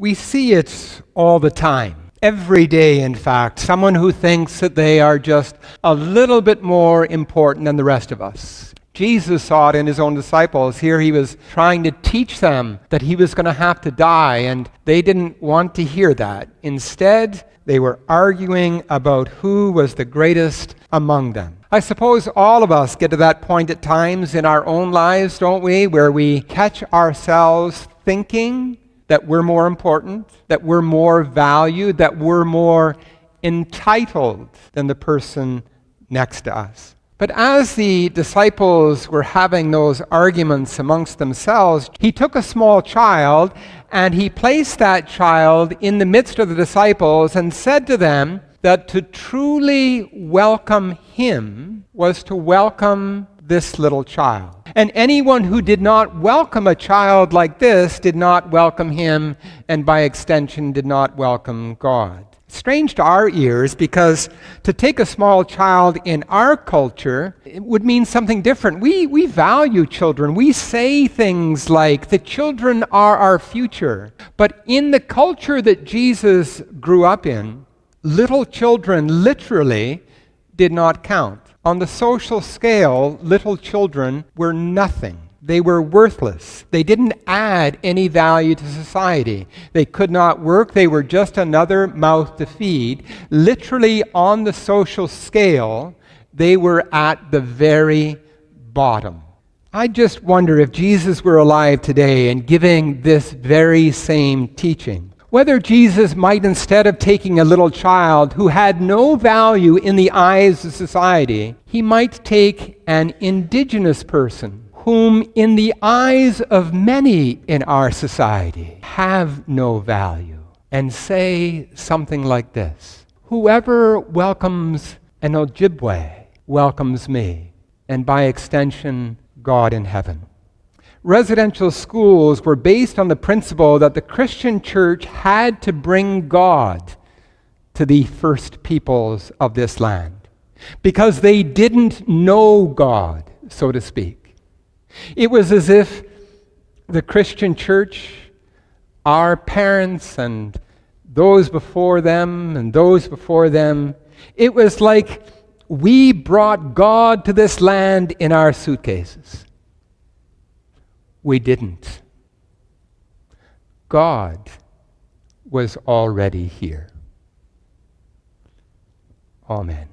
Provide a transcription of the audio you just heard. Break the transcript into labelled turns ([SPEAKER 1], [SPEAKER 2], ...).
[SPEAKER 1] We see it all the time. Every day, in fact, someone who thinks that they are just a little bit more important than the rest of us. Jesus saw it in his own disciples. Here he was trying to teach them that he was going to have to die, and they didn't want to hear that. Instead, they were arguing about who was the greatest among them. I suppose all of us get to that point at times in our own lives, don't we, where we catch ourselves thinking that we're more important, that we're more valued, that we're more entitled than the person next to us. But as the disciples were having those arguments amongst themselves, he took a small child and he placed that child in the midst of the disciples and said to them that to truly welcome him was to welcome this little child. And anyone who did not welcome a child like this did not welcome him, and by extension did not welcome God. Strange to our ears, because to take a small child in our culture, it would mean something different. We value children. We say things like, the children are our future. But in the culture that Jesus grew up in, little children literally did not count. On the social scale, little children were nothing. They were worthless. They didn't add any value to society. They could not work. They were just another mouth to feed. Literally, on the social scale, they were at the very bottom. I just wonder if Jesus were alive today and giving this very same teaching, whether Jesus might, instead of taking a little child who had no value in the eyes of society, he might take an indigenous person whom in the eyes of many in our society have no value, and say something like this: whoever welcomes an Ojibwe welcomes me, and by extension, God in heaven. Residential schools were based on the principle that the Christian church had to bring God to the first peoples of this land, because they didn't know God, so to speak. It was as if the Christian church, our parents and those before them and those before them, it was like we brought God to this land in our suitcases. We didn't. God was already here. Amen.